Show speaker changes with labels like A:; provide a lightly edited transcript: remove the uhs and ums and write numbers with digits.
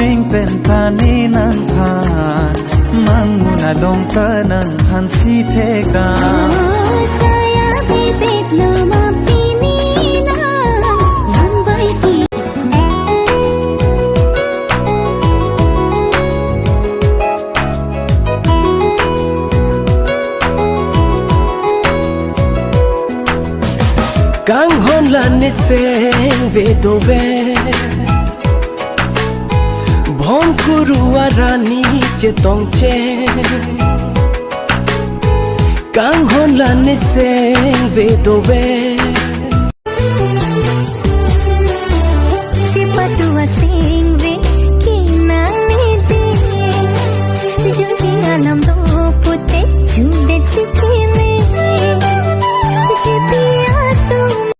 A: jing pen tani nan than manguna dong ta nan than si the ga
B: saya bi tek lo ma pini na lang bai ki
C: Kang hon la ne seng ve do ve Bom kuru arani che tong che Kang hon la ne seng ve do ve